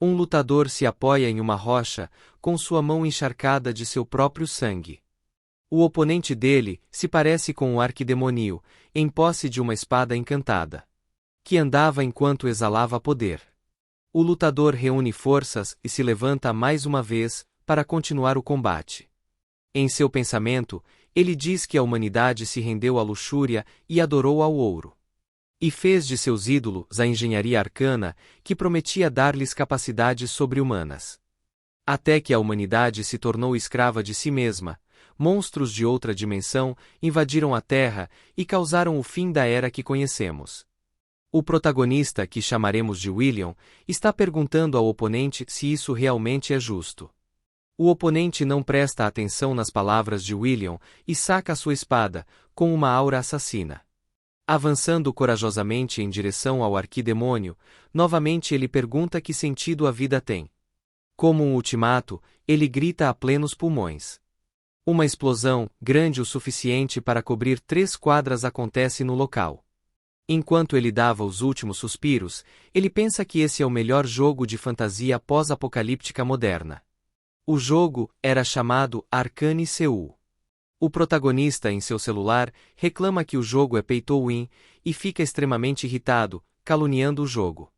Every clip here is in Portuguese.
Um lutador se apoia em uma rocha, com sua mão encharcada de seu próprio sangue. O oponente dele se parece com um arquidemônio, em posse de uma espada encantada, que andava enquanto exalava poder. O lutador reúne forças e se levanta mais uma vez, para continuar o combate. Em seu pensamento, ele diz que a humanidade se rendeu à luxúria e adorou ao ouro. E fez de seus ídolos a engenharia arcana, que prometia dar-lhes capacidades sobre-humanas. Até que a humanidade se tornou escrava de si mesma, monstros de outra dimensão invadiram a Terra e causaram o fim da era que conhecemos. O protagonista, que chamaremos de William, está perguntando ao oponente se isso realmente é justo. O oponente não presta atenção nas palavras de William e saca sua espada, com uma aura assassina. Avançando corajosamente em direção ao arquidemônio, novamente ele pergunta que sentido a vida tem. Como um ultimato, ele grita a plenos pulmões. Uma explosão, grande o suficiente para cobrir 3 quadras, acontece no local. Enquanto ele dava os últimos suspiros, ele pensa que esse é o melhor jogo de fantasia pós-apocalíptica moderna. O jogo era chamado Arcane Seul. O protagonista, em seu celular, reclama que o jogo é pay to win e fica extremamente irritado, caluniando o jogo.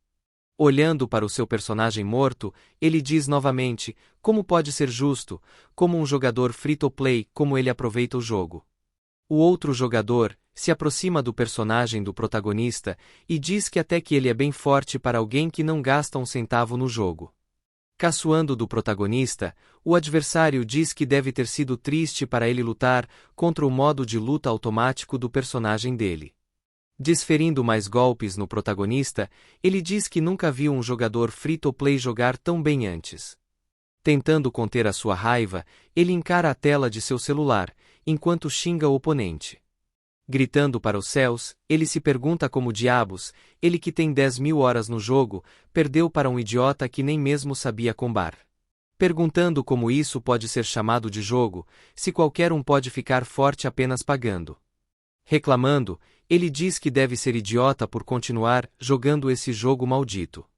Olhando para o seu personagem morto, ele diz novamente: como pode ser justo, como um jogador free-to-play, como ele aproveita o jogo. O outro jogador se aproxima do personagem do protagonista e diz que até que ele é bem forte para alguém que não gasta um centavo no jogo. Caçoando do protagonista, o adversário diz que deve ter sido triste para ele lutar contra o modo de luta automático do personagem dele. Desferindo mais golpes no protagonista, ele diz que nunca viu um jogador free-to-play jogar tão bem antes. Tentando conter a sua raiva, ele encara a tela de seu celular, enquanto xinga o oponente. Gritando para os céus, ele se pergunta como diabos, ele que tem 10.000 horas no jogo, perdeu para um idiota que nem mesmo sabia combar. Perguntando como isso pode ser chamado de jogo, se qualquer um pode ficar forte apenas pagando. Reclamando, ele diz que deve ser idiota por continuar jogando esse jogo maldito.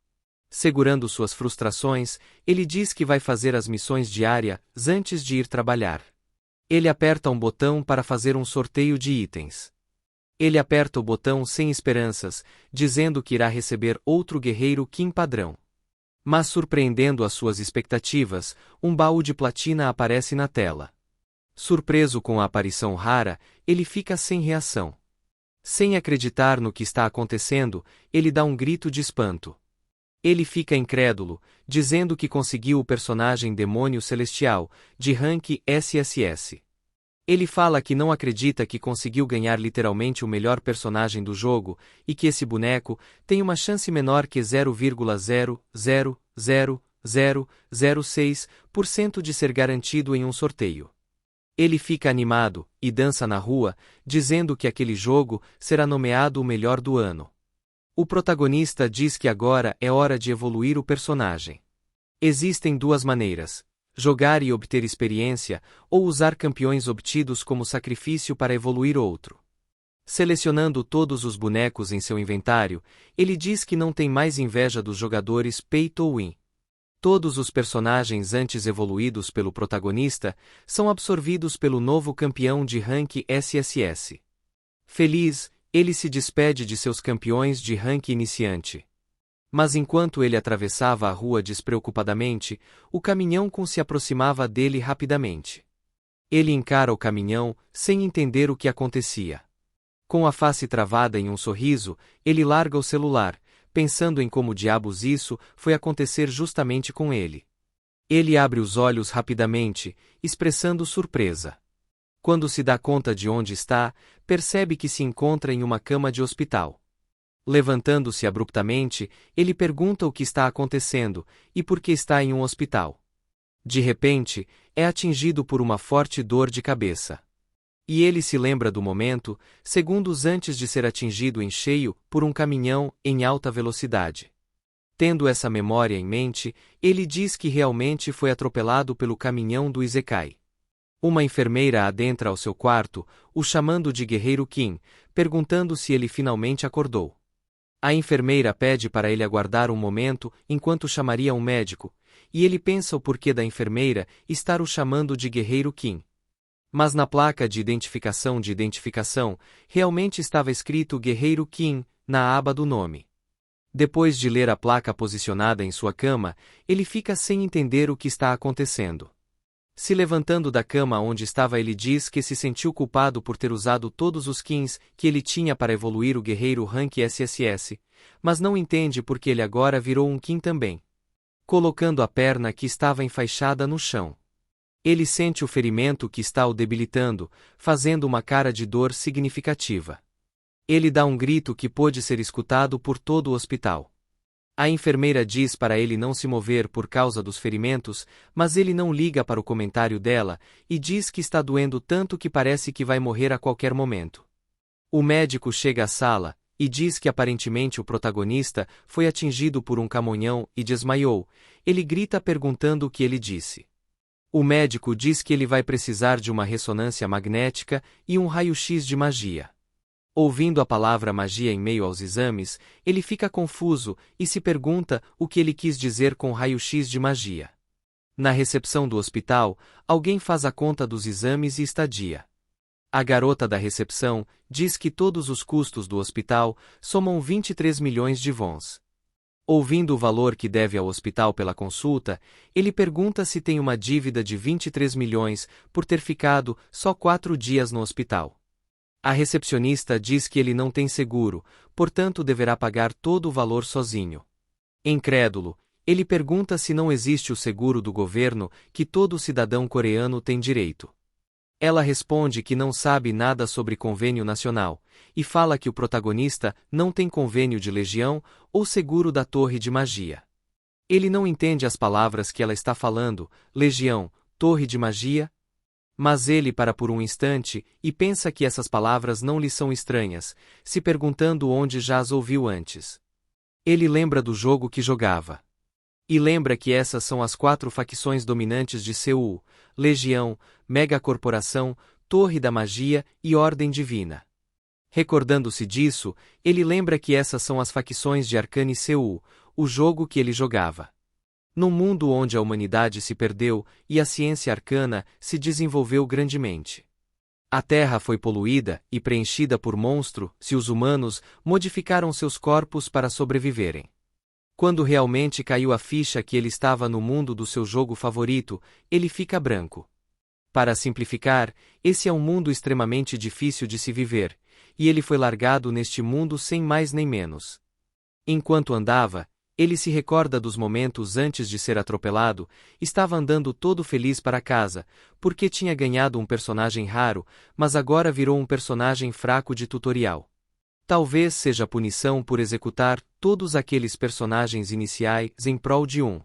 Segurando suas frustrações, ele diz que vai fazer as missões diárias antes de ir trabalhar. Ele aperta um botão para fazer um sorteio de itens. Ele aperta o botão sem esperanças, dizendo que irá receber outro guerreiro Kim padrão. Mas surpreendendo as suas expectativas, um baú de platina aparece na tela. Surpreso com a aparição rara, ele fica sem reação. Sem acreditar no que está acontecendo, ele dá um grito de espanto. Ele fica incrédulo, dizendo que conseguiu o personagem Demônio Celestial, de rank SSS. Ele fala que não acredita que conseguiu ganhar literalmente o melhor personagem do jogo, e que esse boneco tem uma chance menor que 0,0000006% de ser garantido em um sorteio. Ele fica animado, e dança na rua, dizendo que aquele jogo será nomeado o melhor do ano. O protagonista diz que agora é hora de evoluir o personagem. Existem 2 maneiras: jogar e obter experiência, ou usar campeões obtidos como sacrifício para evoluir outro. Selecionando todos os bonecos em seu inventário, ele diz que não tem mais inveja dos jogadores pay to win. Todos os personagens antes evoluídos pelo protagonista são absorvidos pelo novo campeão de rank SSS. Feliz, ele se despede de seus campeões de rank iniciante. Mas enquanto ele atravessava a rua despreocupadamente, o caminhão se aproximava dele rapidamente. Ele encara o caminhão, sem entender o que acontecia. Com a face travada em um sorriso, ele larga o celular, pensando em como diabos isso foi acontecer justamente com ele. Ele abre os olhos rapidamente, expressando surpresa. Quando se dá conta de onde está, percebe que se encontra em uma cama de hospital. Levantando-se abruptamente, ele pergunta o que está acontecendo e por que está em um hospital. De repente, é atingido por uma forte dor de cabeça. E ele se lembra do momento, segundos antes de ser atingido em cheio por um caminhão em alta velocidade. Tendo essa memória em mente, ele diz que realmente foi atropelado pelo caminhão do Isekai. Uma enfermeira adentra ao seu quarto, o chamando de Guerreiro Kim, perguntando se ele finalmente acordou. A enfermeira pede para ele aguardar um momento enquanto chamaria um médico, e ele pensa o porquê da enfermeira estar o chamando de Guerreiro Qin. Mas na placa de identificação, realmente estava escrito Guerreiro Qin, na aba do nome. Depois de ler a placa posicionada em sua cama, ele fica sem entender o que está acontecendo. Se levantando da cama onde estava, ele diz que se sentiu culpado por ter usado todos os Qins que ele tinha para evoluir o guerreiro Rank SSS, mas não entende porque ele agora virou um Qin também. Colocando a perna que estava enfaixada no chão. Ele sente o ferimento que está o debilitando, fazendo uma cara de dor significativa. Ele dá um grito que pôde ser escutado por todo o hospital. A enfermeira diz para ele não se mover por causa dos ferimentos, mas ele não liga para o comentário dela e diz que está doendo tanto que parece que vai morrer a qualquer momento. O médico chega à sala e diz que aparentemente o protagonista foi atingido por um camonhão e desmaiou. Ele grita perguntando o que ele disse. O médico diz que ele vai precisar de uma ressonância magnética e um raio-x de magia. Ouvindo a palavra magia em meio aos exames, ele fica confuso e se pergunta o que ele quis dizer com raio-x de magia. Na recepção do hospital, alguém faz a conta dos exames e estadia. A garota da recepção diz que todos os custos do hospital somam 23 milhões de wons. Ouvindo o valor que deve ao hospital pela consulta, ele pergunta se tem uma dívida de 23 milhões por ter ficado só 4 dias no hospital. A recepcionista diz que ele não tem seguro, portanto deverá pagar todo o valor sozinho. Incrédulo, ele pergunta se não existe o seguro do governo que todo cidadão coreano tem direito. Ela responde que não sabe nada sobre convênio nacional, e fala que o protagonista não tem convênio de legião ou seguro da torre de magia. Ele não entende as palavras que ela está falando, legião, torre de magia. Mas ele para por um instante e pensa que essas palavras não lhe são estranhas, se perguntando onde já as ouviu antes. Ele lembra do jogo que jogava. E lembra que essas são as 4 facções dominantes de Seul: Legião, Megacorporação, Torre da Magia e Ordem Divina. Recordando-se disso, ele lembra que essas são as facções de Arcane Seul, o jogo que ele jogava. Num mundo onde a humanidade se perdeu e a ciência arcana se desenvolveu grandemente. A Terra foi poluída e preenchida por monstros, se os humanos modificaram seus corpos para sobreviverem. Quando realmente caiu a ficha que ele estava no mundo do seu jogo favorito, ele fica branco. Para simplificar, esse é um mundo extremamente difícil de se viver, e ele foi largado neste mundo sem mais nem menos. Enquanto andava, ele se recorda dos momentos antes de ser atropelado, estava andando todo feliz para casa, porque tinha ganhado um personagem raro, mas agora virou um personagem fraco de tutorial. Talvez seja punição por executar todos aqueles personagens iniciais em prol de um.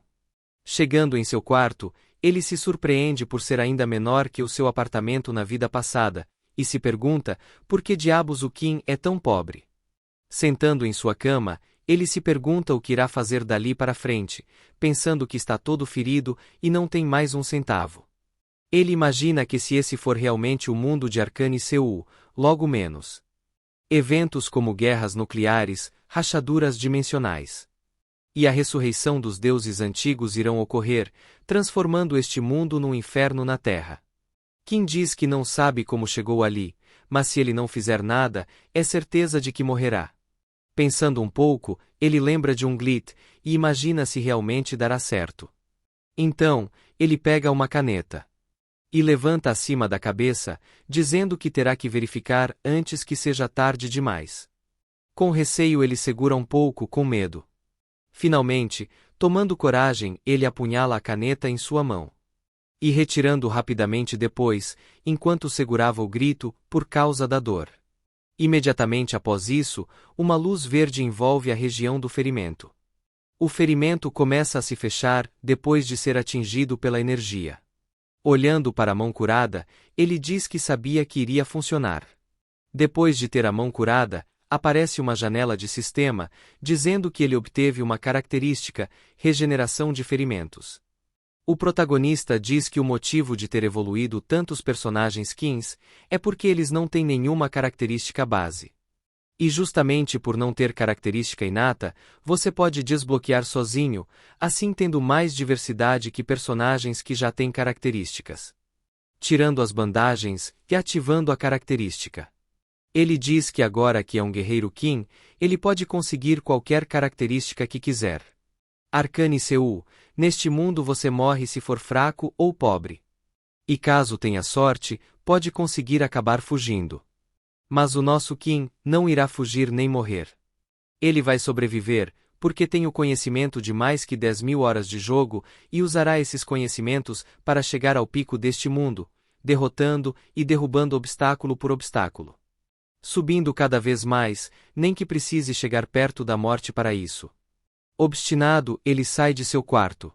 Chegando em seu quarto, ele se surpreende por ser ainda menor que o seu apartamento na vida passada, e se pergunta por que diabos o Qin é tão pobre. Sentando em sua cama, ele se pergunta o que irá fazer dali para frente, pensando que está todo ferido e não tem mais um centavo. Ele imagina que se esse for realmente o mundo de Arcane Seul, logo menos. Eventos como guerras nucleares, rachaduras dimensionais. E a ressurreição dos deuses antigos irão ocorrer, transformando este mundo num inferno na Terra. Qin diz que não sabe como chegou ali, mas se ele não fizer nada, é certeza de que morrerá. Pensando um pouco, ele lembra de um glitch e imagina se realmente dará certo. Então, ele pega uma caneta e levanta acima da cabeça, dizendo que terá que verificar antes que seja tarde demais. Com receio ele segura um pouco com medo. Finalmente, tomando coragem, ele apunhala a caneta em sua mão. E retirando rapidamente depois, enquanto segurava o grito, por causa da dor. Imediatamente após isso, uma luz verde envolve a região do ferimento. O ferimento começa a se fechar depois de ser atingido pela energia. Olhando para a mão curada, ele diz que sabia que iria funcionar. Depois de ter a mão curada, aparece uma janela de sistema, dizendo que ele obteve uma característica, regeneração de ferimentos. O protagonista diz que o motivo de ter evoluído tantos personagens Qins é porque eles não têm nenhuma característica base. E justamente por não ter característica inata, você pode desbloquear sozinho, assim tendo mais diversidade que personagens que já têm características. Tirando as bandagens e ativando a característica. Ele diz que agora que é um guerreiro Qin, ele pode conseguir qualquer característica que quiser. Arcane Seul, neste mundo você morre se for fraco ou pobre. E caso tenha sorte, pode conseguir acabar fugindo. Mas o nosso Qin não irá fugir nem morrer. Ele vai sobreviver, porque tem o conhecimento de mais que 10.000 horas de jogo e usará esses conhecimentos para chegar ao pico deste mundo, derrotando e derrubando obstáculo por obstáculo. Subindo cada vez mais, nem que precise chegar perto da morte para isso. Obstinado, ele sai de seu quarto.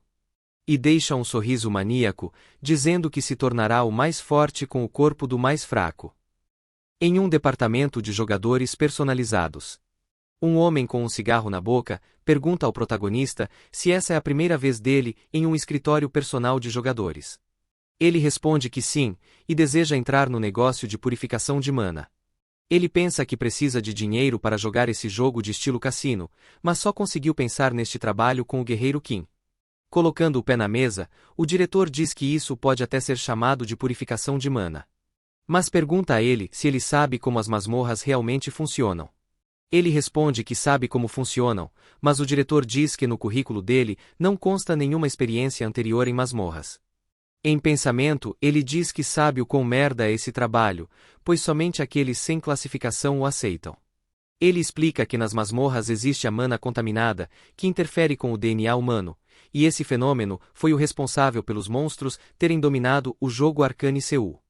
E deixa um sorriso maníaco, dizendo que se tornará o mais forte com o corpo do mais fraco. Em um departamento de jogadores personalizados. Um homem com um cigarro na boca pergunta ao protagonista se essa é a primeira vez dele em um escritório personal de jogadores. Ele responde que sim, e deseja entrar no negócio de purificação de mana. Ele pensa que precisa de dinheiro para jogar esse jogo de estilo cassino, mas só conseguiu pensar neste trabalho com o guerreiro Qin. Colocando o pé na mesa, o diretor diz que isso pode até ser chamado de purificação de mana. Mas pergunta a ele se ele sabe como as masmorras realmente funcionam. Ele responde que sabe como funcionam, mas o diretor diz que no currículo dele não consta nenhuma experiência anterior em masmorras. Em pensamento, ele diz que sabe o quão merda é esse trabalho, pois somente aqueles sem classificação o aceitam. Ele explica que nas masmorras existe a mana contaminada, que interfere com o DNA humano, e esse fenômeno foi o responsável pelos monstros terem dominado o jogo Arcane Seul.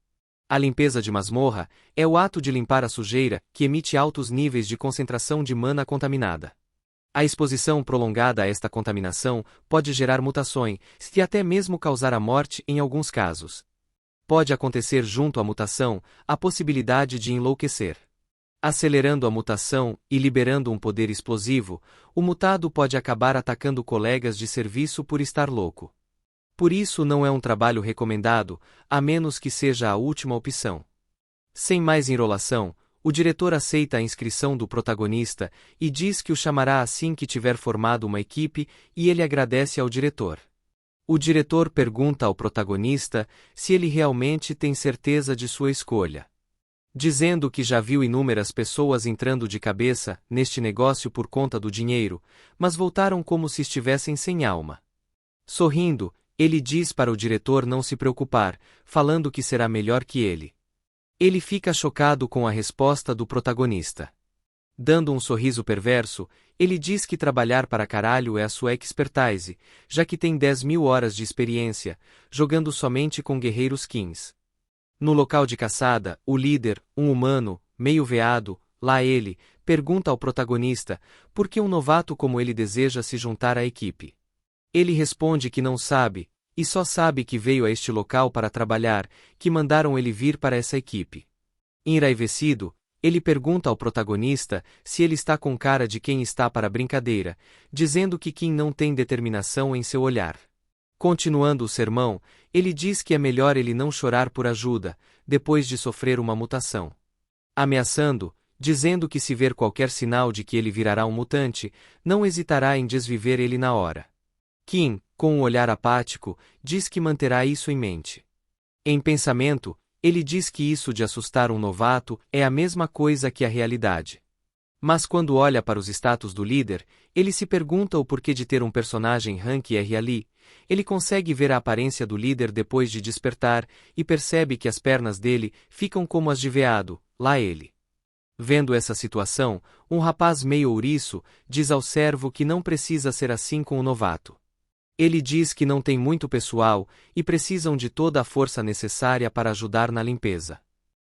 A limpeza de masmorra é o ato de limpar a sujeira que emite altos níveis de concentração de mana contaminada. A exposição prolongada a esta contaminação pode gerar mutações e até mesmo causar a morte em alguns casos. Pode acontecer junto à mutação a possibilidade de enlouquecer. Acelerando a mutação e liberando um poder explosivo, o mutado pode acabar atacando colegas de serviço por estar louco. Por isso não é um trabalho recomendado, a menos que seja a última opção. Sem mais enrolação, o diretor aceita a inscrição do protagonista e diz que o chamará assim que tiver formado uma equipe e ele agradece ao diretor. O diretor pergunta ao protagonista se ele realmente tem certeza de sua escolha. Dizendo que já viu inúmeras pessoas entrando de cabeça neste negócio por conta do dinheiro, mas voltaram como se estivessem sem alma. Sorrindo, ele diz para o diretor não se preocupar, falando que será melhor que ele. Ele fica chocado com a resposta do protagonista. Dando um sorriso perverso, ele diz que trabalhar para caralho é a sua expertise, já que tem 10.000 horas de experiência, jogando somente com guerreiros Qins. No local de caçada, o líder, um humano, meio veado, lá ele, pergunta ao protagonista por que um novato como ele deseja se juntar à equipe. Ele responde que não sabe, e só sabe que veio a este local para trabalhar, que mandaram ele vir para essa equipe. Enraivecido, ele pergunta ao protagonista se ele está com cara de quem está para brincadeira, dizendo que Qin não tem determinação em seu olhar. Continuando o sermão, ele diz que é melhor ele não chorar por ajuda, depois de sofrer uma mutação. Ameaçando, dizendo que se ver qualquer sinal de que ele virará um mutante, não hesitará em desviver ele na hora. Qin, com um olhar apático, diz que manterá isso em mente. Em pensamento, ele diz que isso de assustar um novato é a mesma coisa que a realidade. Mas quando olha para os status do líder, ele se pergunta o porquê de ter um personagem rank R ali. Ele consegue ver a aparência do líder depois de despertar e percebe que as pernas dele ficam como as de veado, lá ele. Vendo essa situação, um rapaz meio ouriço diz ao servo que não precisa ser assim com o novato. Ele diz que não tem muito pessoal e precisam de toda a força necessária para ajudar na limpeza.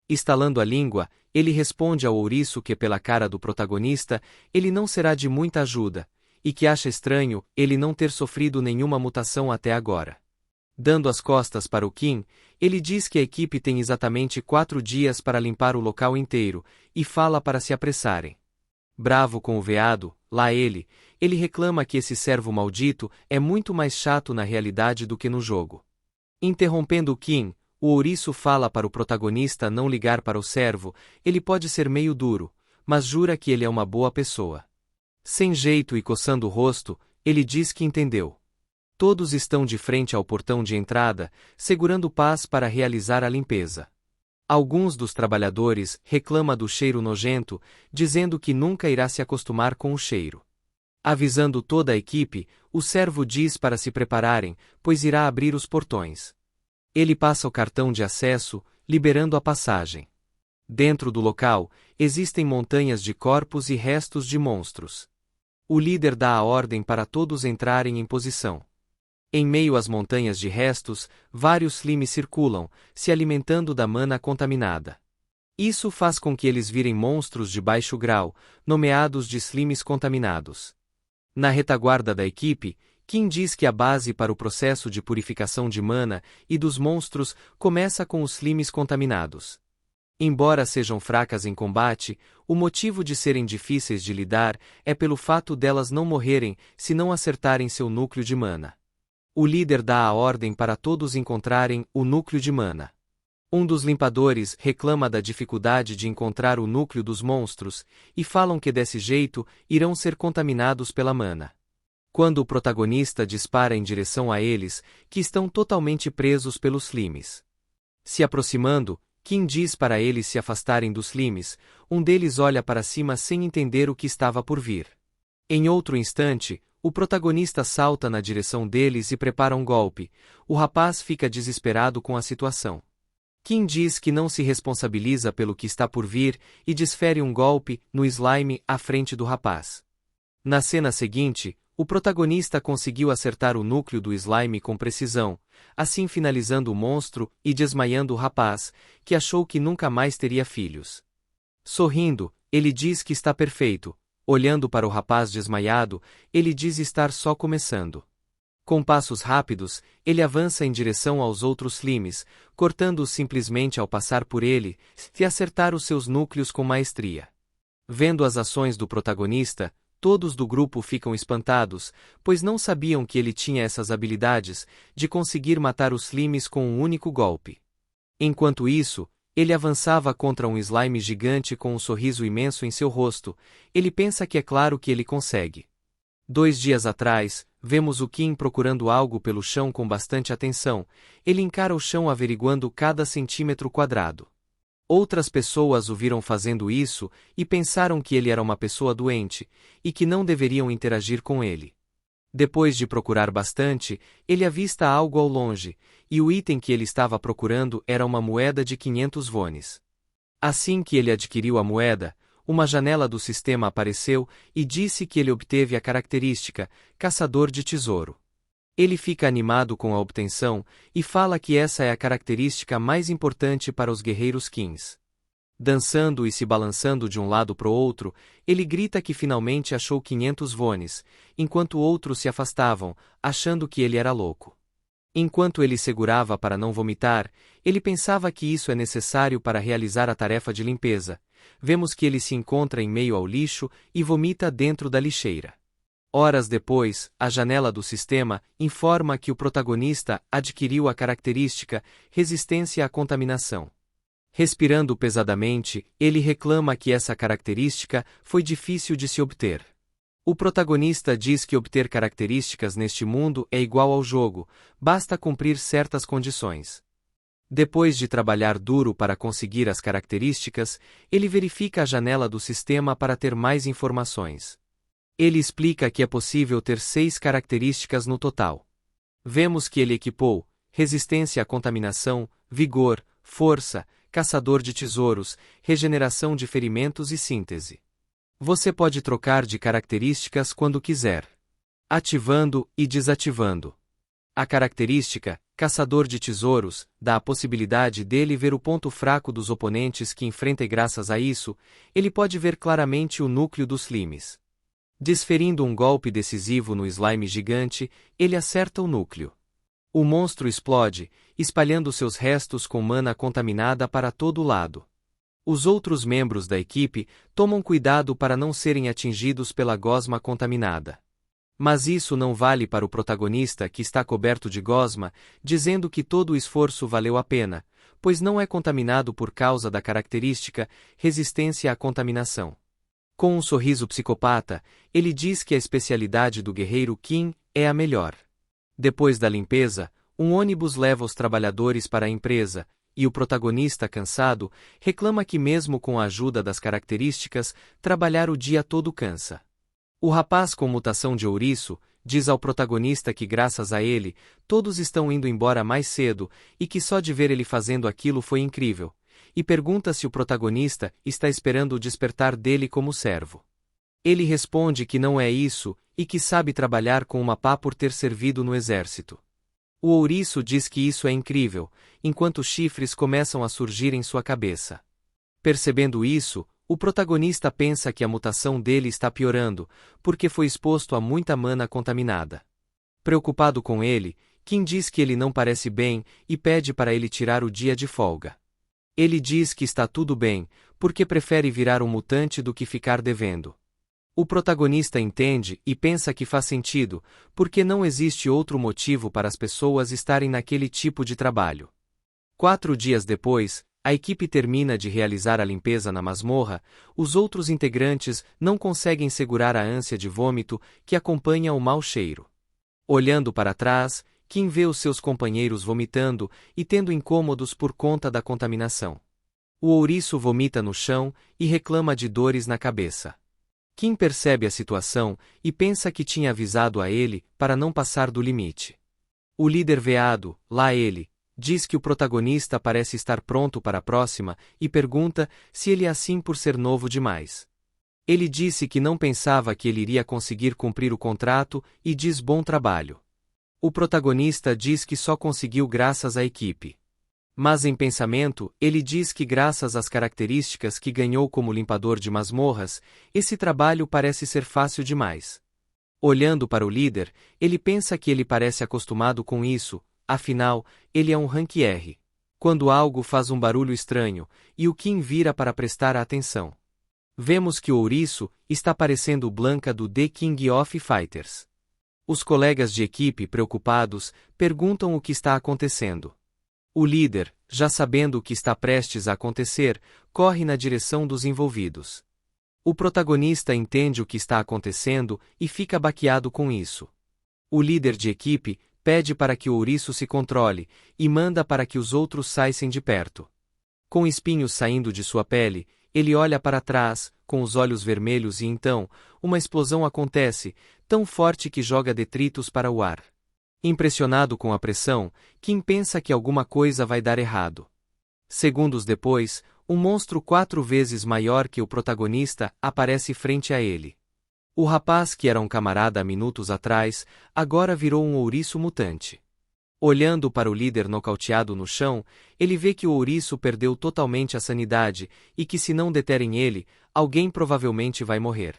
Estalando a língua, ele responde ao ouriço que pela cara do protagonista, ele não será de muita ajuda, e que acha estranho ele não ter sofrido nenhuma mutação até agora. Dando as costas para o Qin, ele diz que a equipe tem exatamente 4 dias para limpar o local inteiro, e fala para se apressarem. Bravo com o veado, lá ele reclama que esse servo maldito é muito mais chato na realidade do que no jogo. Interrompendo o Qin, o ouriço fala para o protagonista não ligar para o servo, ele pode ser meio duro, mas jura que ele é uma boa pessoa. Sem jeito e coçando o rosto, ele diz que entendeu. Todos estão de frente ao portão de entrada, segurando pás para realizar a limpeza. Alguns dos trabalhadores reclamam do cheiro nojento, dizendo que nunca irá se acostumar com o cheiro. Avisando toda a equipe, o servo diz para se prepararem, pois irá abrir os portões. Ele passa o cartão de acesso, liberando a passagem. Dentro do local, existem montanhas de corpos e restos de monstros. O líder dá a ordem para todos entrarem em posição. Em meio às montanhas de restos, vários slimes circulam, se alimentando da mana contaminada. Isso faz com que eles virem monstros de baixo grau, nomeados de slimes contaminados. Na retaguarda da equipe, Kim diz que a base para o processo de purificação de mana e dos monstros começa com os slimes contaminados. Embora sejam fracas em combate, o motivo de serem difíceis de lidar é pelo fato delas não morrerem se não acertarem seu núcleo de mana. O líder dá a ordem para todos encontrarem o núcleo de mana. Um dos limpadores reclama da dificuldade de encontrar o núcleo dos monstros, e falam que desse jeito irão ser contaminados pela mana. Quando o protagonista dispara em direção a eles, que estão totalmente presos pelos slimes. Se aproximando, Kim diz para eles se afastarem dos slimes, um deles olha para cima sem entender o que estava por vir. Em outro instante, o protagonista salta na direção deles e prepara um golpe. O rapaz fica desesperado com a situação. Kim diz que não se responsabiliza pelo que está por vir e desfere um golpe no slime à frente do rapaz. Na cena seguinte, o protagonista conseguiu acertar o núcleo do slime com precisão, assim finalizando o monstro e desmaiando o rapaz, que achou que nunca mais teria filhos. Sorrindo, ele diz que está perfeito. Olhando para o rapaz desmaiado, ele diz estar só começando. Com passos rápidos, ele avança em direção aos outros slimes, cortando-os simplesmente ao passar por ele, e acertar os seus núcleos com maestria. Vendo as ações do protagonista, todos do grupo ficam espantados, pois não sabiam que ele tinha essas habilidades de conseguir matar os slimes com um único golpe. Enquanto isso, ele avançava contra um slime gigante com um sorriso imenso em seu rosto. Ele pensa que é claro que ele consegue. 2 dias atrás, vemos o Kim procurando algo pelo chão com bastante atenção. Ele encara o chão averiguando cada centímetro quadrado. Outras pessoas o viram fazendo isso e pensaram que ele era uma pessoa doente, e que não deveriam interagir com ele. Depois de procurar bastante, ele avista algo ao longe, e o item que ele estava procurando era uma moeda de 500 wones. Assim que ele adquiriu a moeda, uma janela do sistema apareceu e disse que ele obteve a característica Caçador de Tesouro. Ele fica animado com a obtenção e fala que essa é a característica mais importante para os guerreiros Kings. Dançando e se balançando de um lado para o outro, ele grita que finalmente achou 500 wones, enquanto outros se afastavam, achando que ele era louco. Enquanto ele segurava para não vomitar, ele pensava que isso é necessário para realizar a tarefa de limpeza. Vemos que ele se encontra em meio ao lixo e vomita dentro da lixeira. Horas depois, a janela do sistema informa que o protagonista adquiriu a característica Resistência à Contaminação. Respirando pesadamente, ele reclama que essa característica foi difícil de se obter. O protagonista diz que obter características neste mundo é igual ao jogo, basta cumprir certas condições. Depois de trabalhar duro para conseguir as características, ele verifica a janela do sistema para ter mais informações. Ele explica que é possível ter 6 características no total. Vemos que ele equipou resistência à contaminação, vigor, força, caçador de tesouros, regeneração de ferimentos e síntese. Você pode trocar de características quando quiser, ativando e desativando. A característica Caçador de Tesouros dá a possibilidade dele ver o ponto fraco dos oponentes que enfrenta e graças a isso, ele pode ver claramente o núcleo dos slimes. Desferindo um golpe decisivo no slime gigante, ele acerta o núcleo. O monstro explode, espalhando seus restos com mana contaminada para todo lado. Os outros membros da equipe tomam cuidado para não serem atingidos pela gosma contaminada. Mas isso não vale para o protagonista que está coberto de gosma, dizendo que todo o esforço valeu a pena, pois não é contaminado por causa da característica resistência à contaminação. Com um sorriso psicopata, ele diz que a especialidade do guerreiro Kim é a melhor. Depois da limpeza, um ônibus leva os trabalhadores para a empresa, e o protagonista, cansado, reclama que mesmo com a ajuda das características, trabalhar o dia todo cansa. O rapaz com mutação de ouriço diz ao protagonista que graças a ele, todos estão indo embora mais cedo e que só de ver ele fazendo aquilo foi incrível, e pergunta se o protagonista está esperando o despertar dele como servo. Ele responde que não é isso e que sabe trabalhar com uma pá por ter servido no exército. O ouriço diz que isso é incrível, enquanto os chifres começam a surgir em sua cabeça. Percebendo isso, o protagonista pensa que a mutação dele está piorando, porque foi exposto a muita mana contaminada. Preocupado com ele, Kim diz que ele não parece bem e pede para ele tirar o dia de folga. Ele diz que está tudo bem, porque prefere virar um mutante do que ficar devendo. O protagonista entende e pensa que faz sentido, porque não existe outro motivo para as pessoas estarem naquele tipo de trabalho. 4 dias depois, a equipe termina de realizar a limpeza na masmorra, os outros integrantes não conseguem segurar a ânsia de vômito que acompanha o mau cheiro. Olhando para trás, Kim vê os seus companheiros vomitando e tendo incômodos por conta da contaminação. O ouriço vomita no chão e reclama de dores na cabeça. Kim percebe a situação e pensa que tinha avisado a ele para não passar do limite. O líder veado, lá ele, diz que o protagonista parece estar pronto para a próxima e pergunta se ele é assim por ser novo demais. Ele disse que não pensava que ele iria conseguir cumprir o contrato e diz bom trabalho. O protagonista diz que só conseguiu graças à equipe. Mas em pensamento, ele diz que graças às características que ganhou como limpador de masmorras, esse trabalho parece ser fácil demais. Olhando para o líder, ele pensa que ele parece acostumado com isso, afinal, ele é um rank R. Quando algo faz um barulho estranho, e o Kim vira para prestar atenção. Vemos que o ouriço está parecendo o Blanca do The King of Fighters. Os colegas de equipe, preocupados, perguntam o que está acontecendo. O líder, já sabendo o que está prestes a acontecer, corre na direção dos envolvidos. O protagonista entende o que está acontecendo e fica baqueado com isso. O líder de equipe pede para que o ouriço se controle e manda para que os outros saíssem de perto. Com espinhos saindo de sua pele, ele olha para trás, com os olhos vermelhos e então, uma explosão acontece, tão forte que joga detritos para o ar. Impressionado com a pressão, Kim pensa que alguma coisa vai dar errado. Segundos depois, um monstro 4 vezes maior que o protagonista aparece frente a ele. O rapaz que era um camarada há minutos atrás, agora virou um ouriço mutante. Olhando para o líder nocauteado no chão, ele vê que o ouriço perdeu totalmente a sanidade e que se não deterem ele, alguém provavelmente vai morrer.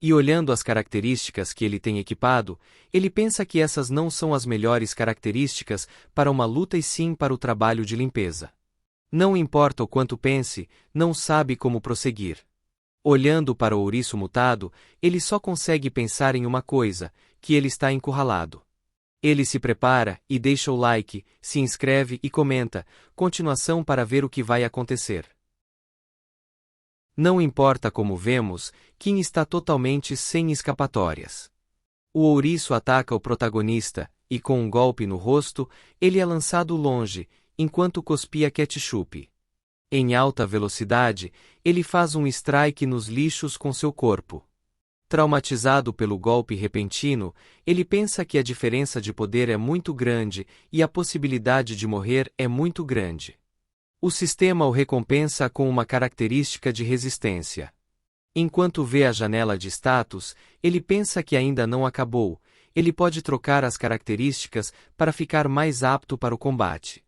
E olhando as características que ele tem equipado, ele pensa que essas não são as melhores características para uma luta e sim para o trabalho de limpeza. Não importa o quanto pense, não sabe como prosseguir. Olhando para o ouriço mutado, ele só consegue pensar em uma coisa, que ele está encurralado. Ele se prepara e deixa o like, se inscreve e comenta, continuação para ver o que vai acontecer. Não importa como vemos, Kim está totalmente sem escapatórias. O ouriço ataca o protagonista, e com um golpe no rosto, ele é lançado longe, enquanto cuspia ketchup. Em alta velocidade, ele faz um strike nos lixos com seu corpo. Traumatizado pelo golpe repentino, ele pensa que a diferença de poder é muito grande e a possibilidade de morrer é muito grande. O sistema o recompensa com uma característica de resistência. Enquanto vê a janela de status, ele pensa que ainda não acabou, ele pode trocar as características para ficar mais apto para o combate.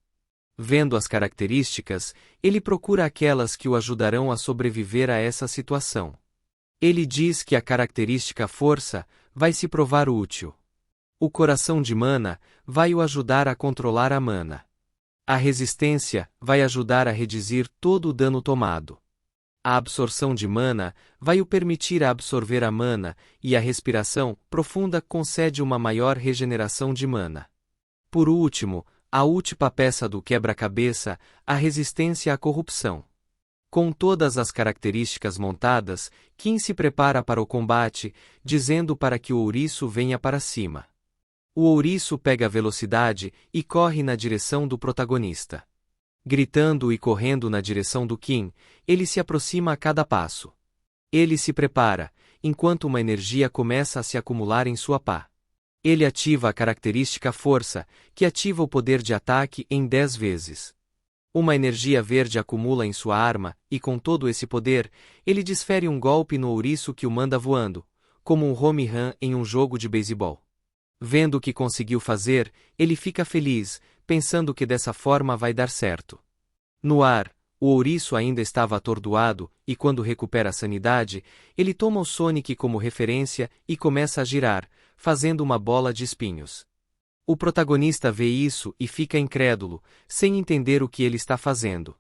Vendo as características, ele procura aquelas que o ajudarão a sobreviver a essa situação. Ele diz que a característica força vai se provar útil. O coração de mana vai o ajudar a controlar a mana. A resistência vai ajudar a reduzir todo o dano tomado. A absorção de mana vai o permitir a absorver a mana, e a respiração profunda concede uma maior regeneração de mana. Por último, a última peça do quebra-cabeça, a resistência à corrupção. Com todas as características montadas, Kim se prepara para o combate, dizendo para que o ouriço venha para cima. O ouriço pega velocidade e corre na direção do protagonista. Gritando e correndo na direção do Kim, ele se aproxima a cada passo. Ele se prepara, enquanto uma energia começa a se acumular em sua pá. Ele ativa a característica força, que ativa o poder de ataque em 10 vezes. Uma energia verde acumula em sua arma, e com todo esse poder, ele desfere um golpe no ouriço que o manda voando, como um home run em um jogo de beisebol. Vendo o que conseguiu fazer, ele fica feliz, pensando que dessa forma vai dar certo. No ar, o ouriço ainda estava atordoado, e quando recupera a sanidade, ele toma o Sonic como referência e começa a girar, fazendo uma bola de espinhos. O protagonista vê isso e fica incrédulo, sem entender o que ele está fazendo.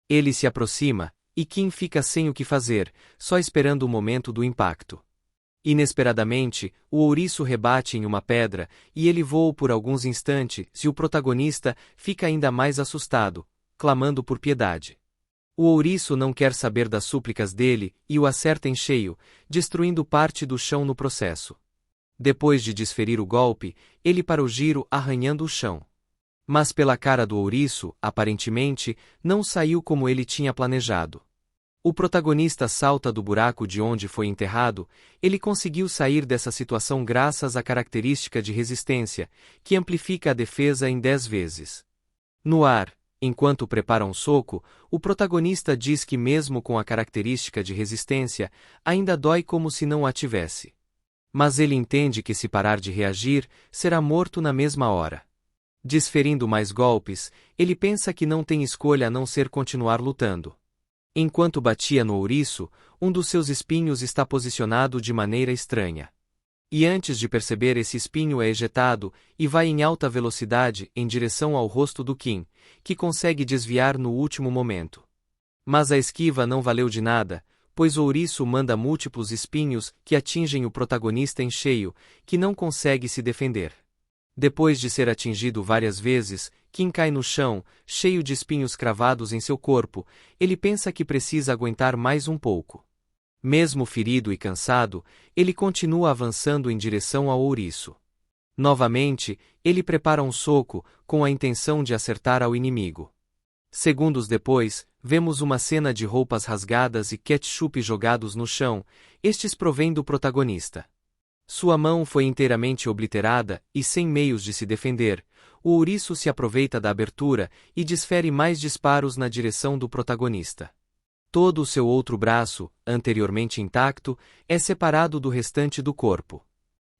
Ele se aproxima, e Kim fica sem o que fazer, só esperando o momento do impacto. Inesperadamente, o ouriço rebate em uma pedra, e ele voa por alguns instantes e o protagonista fica ainda mais assustado, clamando por piedade. O ouriço não quer saber das súplicas dele e o acerta em cheio, destruindo parte do chão no processo. Depois de desferir o golpe, ele para o giro arranhando o chão. Mas pela cara do ouriço, aparentemente, não saiu como ele tinha planejado. O protagonista salta do buraco de onde foi enterrado, ele conseguiu sair dessa situação graças à característica de resistência, que amplifica a defesa em 10 vezes. No ar, enquanto prepara um soco, o protagonista diz que mesmo com a característica de resistência, ainda dói como se não a tivesse. Mas ele entende que se parar de reagir, será morto na mesma hora. Desferindo mais golpes, ele pensa que não tem escolha a não ser continuar lutando. Enquanto batia no ouriço, um dos seus espinhos está posicionado de maneira estranha. E antes de perceber, esse espinho é ejetado e vai em alta velocidade em direção ao rosto do Kim, que consegue desviar no último momento. Mas a esquiva não valeu de nada, pois o ouriço manda múltiplos espinhos que atingem o protagonista em cheio, que não consegue se defender. Depois de ser atingido várias vezes, Kim cai no chão, cheio de espinhos cravados em seu corpo. Ele pensa que precisa aguentar mais um pouco. Mesmo ferido e cansado, ele continua avançando em direção ao ouriço. Novamente, ele prepara um soco, com a intenção de acertar ao inimigo. Segundos depois, vemos uma cena de roupas rasgadas e ketchup jogados no chão, estes provêm do protagonista. Sua mão foi inteiramente obliterada e sem meios de se defender. O ouriço se aproveita da abertura e desfere mais disparos na direção do protagonista. Todo o seu outro braço, anteriormente intacto, é separado do restante do corpo.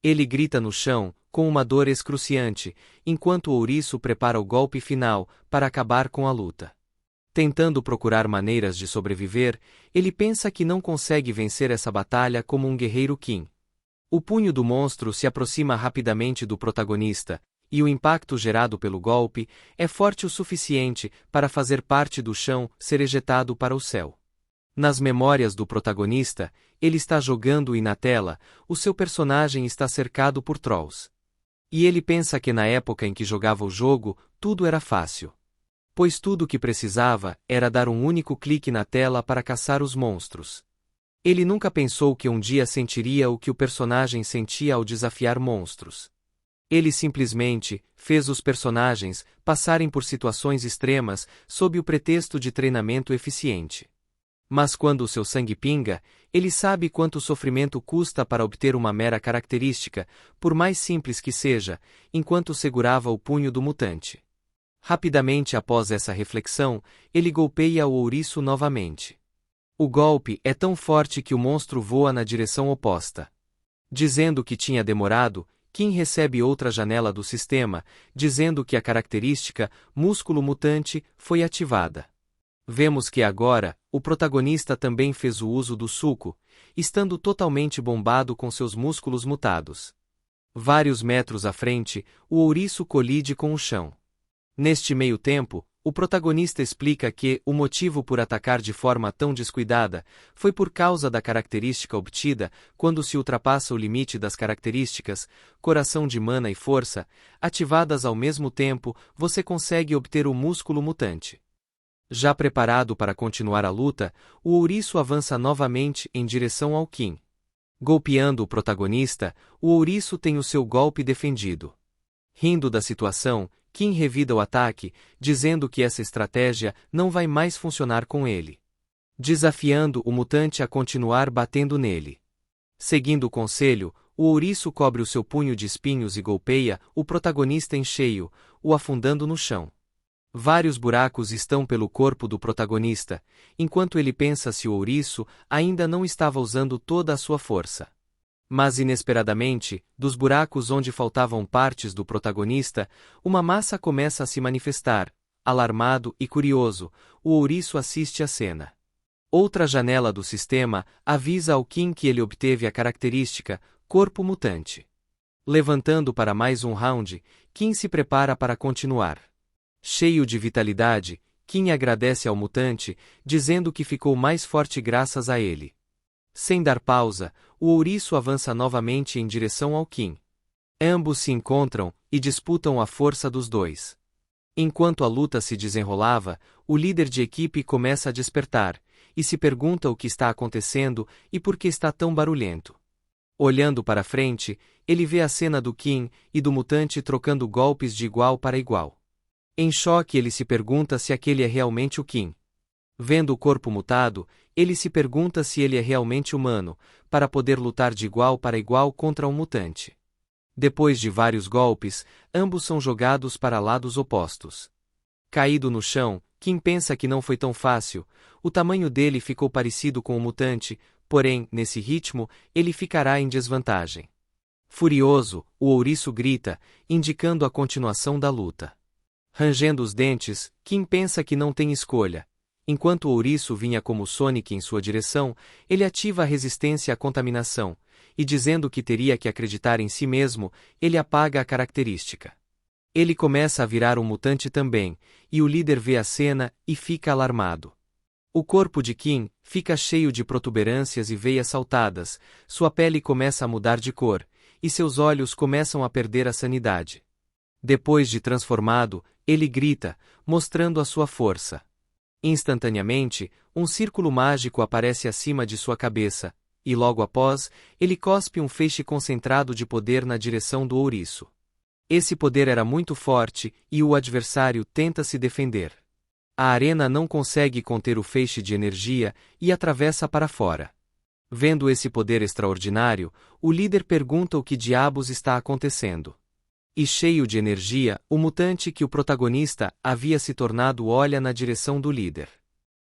Ele grita no chão, com uma dor excruciante, enquanto o ouriço prepara o golpe final para acabar com a luta. Tentando procurar maneiras de sobreviver, ele pensa que não consegue vencer essa batalha como um guerreiro Kim. O punho do monstro se aproxima rapidamente do protagonista, e o impacto gerado pelo golpe é forte o suficiente para fazer parte do chão ser ejetado para o céu. Nas memórias do protagonista, ele está jogando e na tela, o seu personagem está cercado por trolls. E ele pensa que na época em que jogava o jogo, tudo era fácil. Pois tudo o que precisava era dar um único clique na tela para caçar os monstros. Ele nunca pensou que um dia sentiria o que o personagem sentia ao desafiar monstros. Ele simplesmente fez os personagens passarem por situações extremas sob o pretexto de treinamento eficiente. Mas quando o seu sangue pinga, ele sabe quanto sofrimento custa para obter uma mera característica, por mais simples que seja, enquanto segurava o punho do mutante. Rapidamente após essa reflexão, ele golpeia o ouriço novamente. O golpe é tão forte que o monstro voa na direção oposta. Dizendo que tinha demorado, Kim recebe outra janela do sistema, dizendo que a característica músculo mutante foi ativada. Vemos que agora, o protagonista também fez o uso do suco, estando totalmente bombado com seus músculos mutados. Vários metros à frente, o ouriço colide com o chão. Neste meio tempo, o protagonista explica que o motivo por atacar de forma tão descuidada foi por causa da característica obtida quando se ultrapassa o limite das características, coração de mana e força, ativadas ao mesmo tempo, você consegue obter o músculo mutante. Já preparado para continuar a luta, o ouriço avança novamente em direção ao Kim. Golpeando o protagonista, o ouriço tem o seu golpe defendido. Rindo da situação, Kim revida o ataque, dizendo que essa estratégia não vai mais funcionar com ele. Desafiando o mutante a continuar batendo nele. Seguindo o conselho, o ouriço cobre o seu punho de espinhos e golpeia o protagonista em cheio, o afundando no chão. Vários buracos estão pelo corpo do protagonista, enquanto ele pensa se o ouriço ainda não estava usando toda a sua força. Mas inesperadamente, dos buracos onde faltavam partes do protagonista, uma massa começa a se manifestar. Alarmado e curioso, o ouriço assiste à cena. Outra janela do sistema avisa ao Kim que ele obteve a característica Corpo Mutante. Levantando para mais um round, Kim se prepara para continuar. Cheio de vitalidade, Kim agradece ao mutante, dizendo que ficou mais forte graças a ele. Sem dar pausa, o ouriço avança novamente em direção ao Kim. Ambos se encontram e disputam a força dos dois. Enquanto a luta se desenrolava, o líder de equipe começa a despertar, e se pergunta o que está acontecendo e por que está tão barulhento. Olhando para frente, ele vê a cena do Kim e do mutante trocando golpes de igual para igual. Em choque, ele se pergunta se aquele é realmente o Kim. Vendo o corpo mutado, ele se pergunta se ele é realmente humano, para poder lutar de igual para igual contra um mutante. Depois de vários golpes, ambos são jogados para lados opostos. Caído no chão, Kim pensa que não foi tão fácil, o tamanho dele ficou parecido com o mutante, porém, nesse ritmo, ele ficará em desvantagem. Furioso, o ouriço grita, indicando a continuação da luta. Rangendo os dentes, Kim pensa que não tem escolha. Enquanto o ouriço vinha como Sonic em sua direção, ele ativa a resistência à contaminação, e dizendo que teria que acreditar em si mesmo, ele apaga a característica. Ele começa a virar um mutante também, e o líder vê a cena e fica alarmado. O corpo de Kim fica cheio de protuberâncias e veias saltadas, sua pele começa a mudar de cor, e seus olhos começam a perder a sanidade. Depois de transformado, ele grita, mostrando a sua força. Instantaneamente, um círculo mágico aparece acima de sua cabeça, e logo após, ele cospe um feixe concentrado de poder na direção do ouriço. Esse poder era muito forte, e o adversário tenta se defender. A arena não consegue conter o feixe de energia e atravessa para fora. Vendo esse poder extraordinário, o líder pergunta o que diabos está acontecendo. E cheio de energia, o mutante que o protagonista havia se tornado olha na direção do líder.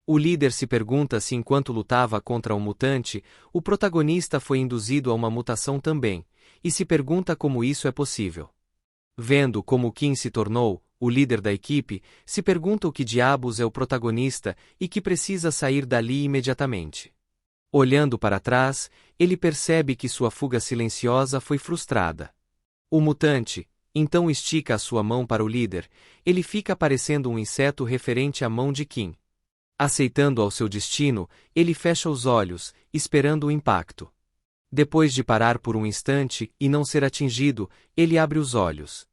O líder se pergunta se enquanto lutava contra um mutante, o protagonista foi induzido a uma mutação também, e se pergunta como isso é possível. Vendo como Kim se tornou o líder da equipe, se pergunta o que diabos é o protagonista e que precisa sair dali imediatamente. Olhando para trás, ele percebe que sua fuga silenciosa foi frustrada. O mutante, então estica a sua mão para o líder, ele fica parecendo um inseto referente à mão de Kim. Aceitando ao seu destino, ele fecha os olhos, esperando o impacto. Depois de parar por um instante e não ser atingido, ele abre os olhos.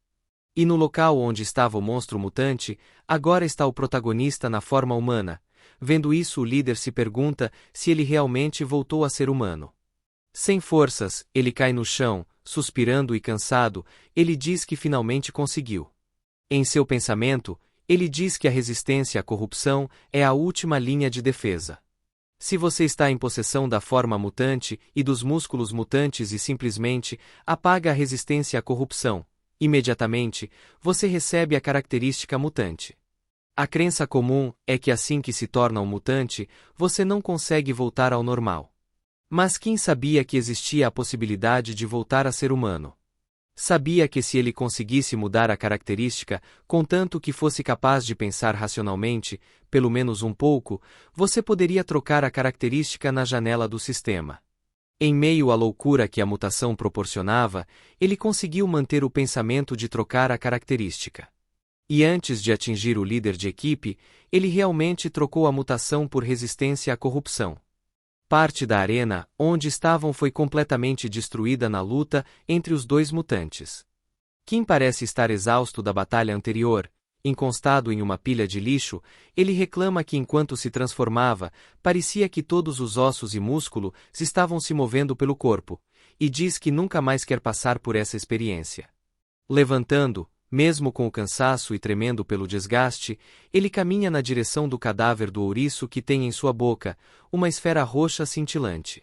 E no local onde estava o monstro mutante, agora está o protagonista na forma humana. Vendo isso, o líder se pergunta se ele realmente voltou a ser humano. Sem forças, ele cai no chão, suspirando e cansado, ele diz que finalmente conseguiu. Em seu pensamento, ele diz que a resistência à corrupção é a última linha de defesa. Se você está em possessão da forma mutante e dos músculos mutantes e simplesmente apaga a resistência à corrupção, imediatamente, você recebe a característica mutante. A crença comum é que assim que se torna um mutante, você não consegue voltar ao normal. Mas Kim sabia que existia a possibilidade de voltar a ser humano. Sabia que se ele conseguisse mudar a característica, contanto que fosse capaz de pensar racionalmente, pelo menos um pouco, você poderia trocar a característica na janela do sistema. Em meio à loucura que a mutação proporcionava, ele conseguiu manter o pensamento de trocar a característica. E antes de atingir o líder de equipe, ele realmente trocou a mutação por resistência à corrupção. Parte da arena onde estavam foi completamente destruída na luta entre os dois mutantes. Kim parece estar exausto da batalha anterior, Encostado em uma pilha de lixo, ele reclama que enquanto se transformava, parecia que todos os ossos e músculos estavam se movendo pelo corpo, e diz que nunca mais quer passar por essa experiência. Levantando, mesmo com o cansaço e tremendo pelo desgaste, ele caminha na direção do cadáver do ouriço que tem em sua boca uma esfera roxa cintilante.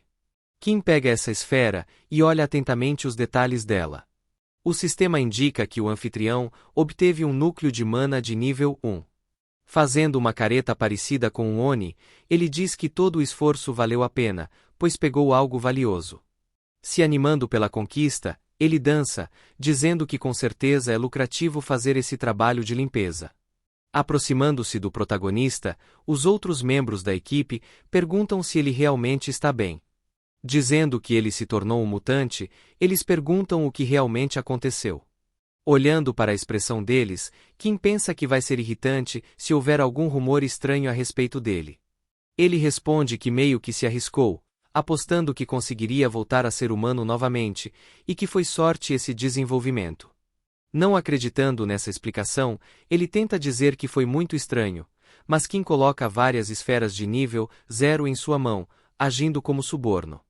Kim pega essa esfera e olha atentamente os detalhes dela. O sistema indica que o anfitrião obteve um núcleo de mana de nível 1. Fazendo uma careta parecida com um Oni, ele diz que todo o esforço valeu a pena, pois pegou algo valioso. Se animando pela conquista, ele dança, dizendo que com certeza é lucrativo fazer esse trabalho de limpeza. Aproximando-se do protagonista, os outros membros da equipe perguntam se ele realmente está bem. Dizendo que ele se tornou um mutante, eles perguntam o que realmente aconteceu. Olhando para a expressão deles, Kim pensa que vai ser irritante se houver algum rumor estranho a respeito dele. Ele responde que meio que se arriscou, apostando que conseguiria voltar a ser humano novamente, e que foi sorte esse desenvolvimento. Não acreditando nessa explicação, ele tenta dizer que foi muito estranho, mas Kim coloca várias esferas de nível 0 em sua mão, agindo como suborno.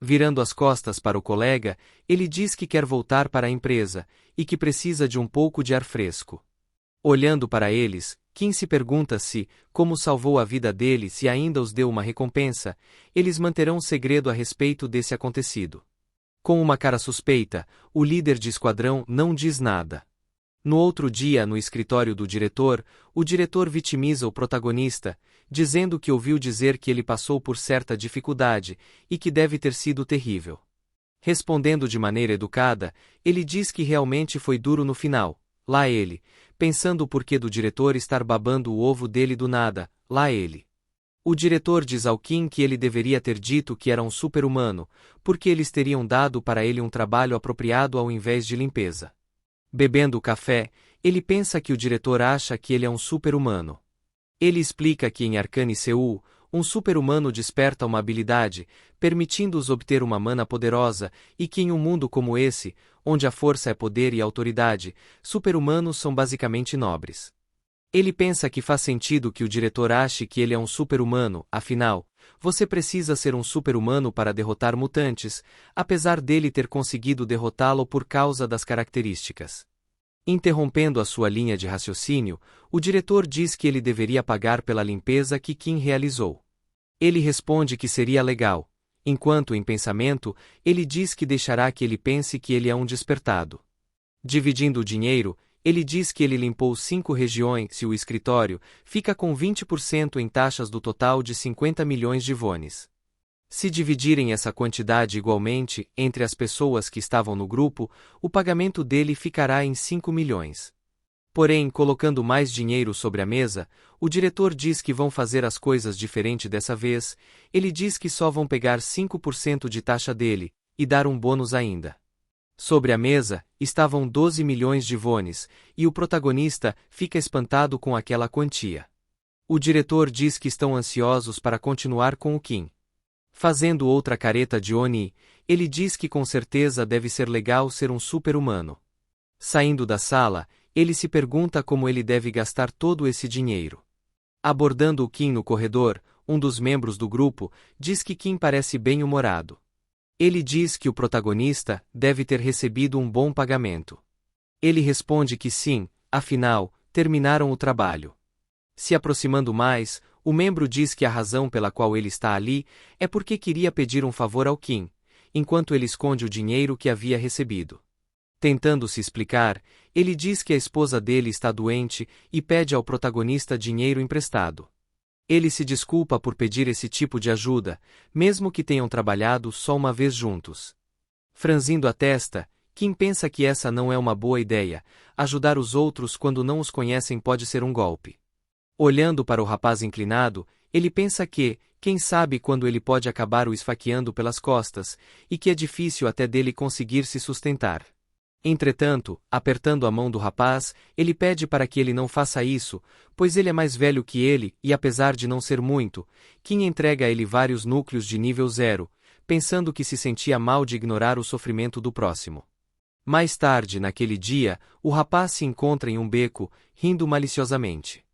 Virando as costas para o colega, ele diz que quer voltar para a empresa, e que precisa de um pouco de ar fresco. Olhando para eles, Kim se pergunta se, como salvou a vida deles e ainda os deu uma recompensa, eles manterão segredo a respeito desse acontecido. Com uma cara suspeita, o líder de esquadrão não diz nada. No outro dia, no escritório do diretor, o diretor vitimiza o protagonista, dizendo que ouviu dizer que ele passou por certa dificuldade e que deve ter sido terrível. Respondendo de maneira educada, ele diz que realmente foi duro no final. Lá ele, pensando o porquê do diretor estar babando o ovo dele do nada, lá ele. O diretor diz ao Kim que ele deveria ter dito que era um super-humano, porque eles teriam dado para ele um trabalho apropriado ao invés de limpeza. Bebendo café, ele pensa que o diretor acha que ele é um super-humano. Ele explica que em Arcane Seul, um super-humano desperta uma habilidade, permitindo-os obter uma mana poderosa, e que em um mundo como esse, onde a força é poder e autoridade, super-humanos são basicamente nobres. Ele pensa que faz sentido que o diretor ache que ele é um super-humano, afinal, você precisa ser um super-humano para derrotar mutantes, apesar dele ter conseguido derrotá-lo por causa das características. Interrompendo a sua linha de raciocínio, o diretor diz que ele deveria pagar pela limpeza que Kim realizou. Ele responde que seria legal, enquanto em pensamento, ele diz que deixará que ele pense que ele é um despertado. Dividindo o dinheiro, ele diz que ele limpou 5 regiões e o escritório fica com 20% em taxas do total de 50 milhões de wones. Se dividirem essa quantidade igualmente entre as pessoas que estavam no grupo, o pagamento dele ficará em 5 milhões. Porém, colocando mais dinheiro sobre a mesa, o diretor diz que vão fazer as coisas diferente dessa vez, ele diz que só vão pegar 5% de taxa dele, e dar um bônus ainda. Sobre a mesa, estavam 12 milhões de wones, e o protagonista fica espantado com aquela quantia. O diretor diz que estão ansiosos para continuar com o Kim. Fazendo outra careta de Oni, ele diz que com certeza deve ser legal ser um super-humano. Saindo da sala, ele se pergunta como ele deve gastar todo esse dinheiro. Abordando o Kim no corredor, um dos membros do grupo diz que Kim parece bem-humorado. Ele diz que o protagonista deve ter recebido um bom pagamento. Ele responde que sim, afinal, terminaram o trabalho. Se aproximando mais, o membro diz que a razão pela qual ele está ali é porque queria pedir um favor ao Kim, enquanto ele esconde o dinheiro que havia recebido. Tentando se explicar, ele diz que a esposa dele está doente e pede ao protagonista dinheiro emprestado. Ele se desculpa por pedir esse tipo de ajuda, mesmo que tenham trabalhado só uma vez juntos. Franzindo a testa, Kim pensa que essa não é uma boa ideia, ajudar os outros quando não os conhecem pode ser um golpe. Olhando para o rapaz inclinado, ele pensa que, quem sabe quando ele pode acabar o esfaqueando pelas costas, e que é difícil até dele conseguir se sustentar. Entretanto, apertando a mão do rapaz, ele pede para que ele não faça isso, pois ele é mais velho que ele e apesar de não ser muito, Kim entrega a ele vários núcleos de nível 0, pensando que se sentia mal de ignorar o sofrimento do próximo. Mais tarde naquele dia, o rapaz se encontra em um beco, rindo maliciosamente.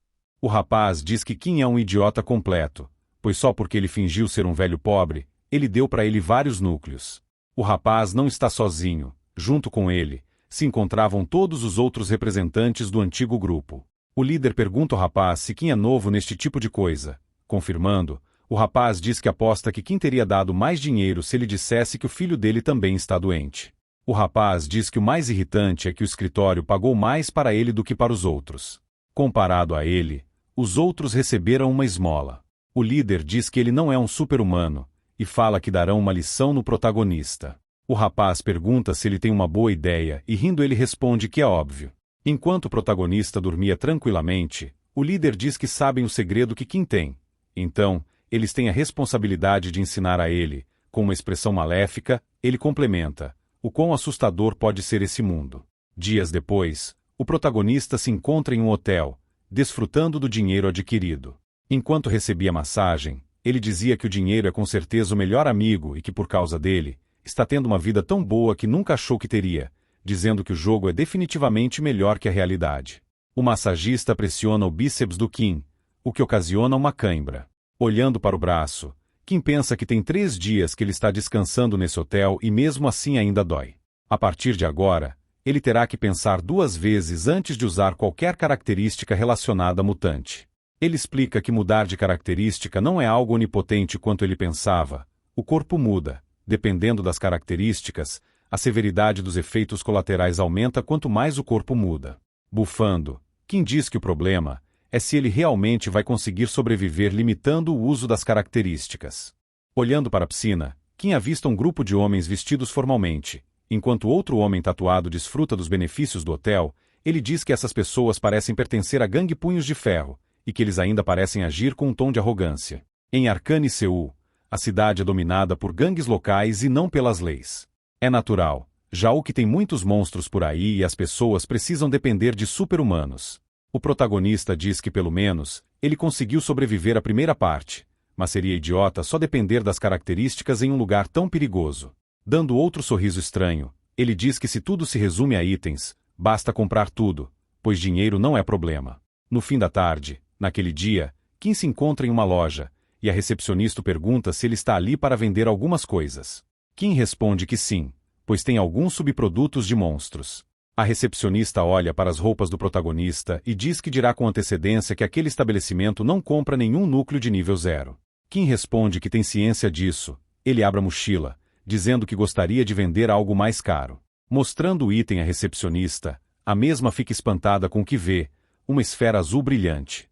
O rapaz diz que Kim é um idiota completo, pois só porque ele fingiu ser um velho pobre, ele deu para ele vários núcleos. O rapaz não está sozinho, junto com ele, se encontravam todos os outros representantes do antigo grupo. O líder pergunta ao rapaz se Kim é novo neste tipo de coisa. Confirmando, o rapaz diz que aposta que Kim teria dado mais dinheiro se ele dissesse que o filho dele também está doente. O rapaz diz que o mais irritante é que o escritório pagou mais para ele do que para os outros. Comparado a ele, os outros receberam uma esmola. O líder diz que ele não é um super-humano, e fala que darão uma lição no protagonista. O rapaz pergunta se ele tem uma boa ideia e rindo ele responde que é óbvio. Enquanto o protagonista dormia tranquilamente, o líder diz que sabem o segredo que Kim tem. Então, eles têm a responsabilidade de ensinar a ele. Com uma expressão maléfica, ele complementa: o quão assustador pode ser esse mundo. Dias depois, o protagonista se encontra em um hotel, desfrutando do dinheiro adquirido. Enquanto recebia massagem, ele dizia que o dinheiro é com certeza o melhor amigo e que por causa dele, está tendo uma vida tão boa que nunca achou que teria, dizendo que o jogo é definitivamente melhor que a realidade. O massagista pressiona o bíceps do Kim, o que ocasiona uma cãibra. Olhando para o braço, Kim pensa que tem 3 dias que ele está descansando nesse hotel e mesmo assim ainda dói. A partir de agora, ele terá que pensar 2 vezes antes de usar qualquer característica relacionada a mutante. Ele explica que mudar de característica não é algo onipotente quanto ele pensava. O corpo muda. Dependendo das características, a severidade dos efeitos colaterais aumenta quanto mais o corpo muda. Bufando, Kim diz que o problema é se ele realmente vai conseguir sobreviver limitando o uso das características. Olhando para a piscina, Kim avista um grupo de homens vestidos formalmente. Enquanto outro homem tatuado desfruta dos benefícios do hotel, ele diz que essas pessoas parecem pertencer à gangue Punhos de Ferro, e que eles ainda parecem agir com um tom de arrogância. Em Arcane Seul, a cidade é dominada por gangues locais e não pelas leis. É natural, já que tem muitos monstros por aí e as pessoas precisam depender de super-humanos. O protagonista diz que pelo menos, ele conseguiu sobreviver à primeira parte, mas seria idiota só depender das características em um lugar tão perigoso. Dando outro sorriso estranho, ele diz que se tudo se resume a itens, basta comprar tudo, pois dinheiro não é problema. No fim da tarde, naquele dia, Kim se encontra em uma loja, e a recepcionista pergunta se ele está ali para vender algumas coisas. Kim responde que sim, pois tem alguns subprodutos de monstros. A recepcionista olha para as roupas do protagonista e diz que dirá com antecedência que aquele estabelecimento não compra nenhum núcleo de nível 0. Kim responde que tem ciência disso. Ele abre a mochila, dizendo que gostaria de vender algo mais caro. Mostrando o item à recepcionista, a mesma fica espantada com o que vê, uma esfera azul brilhante.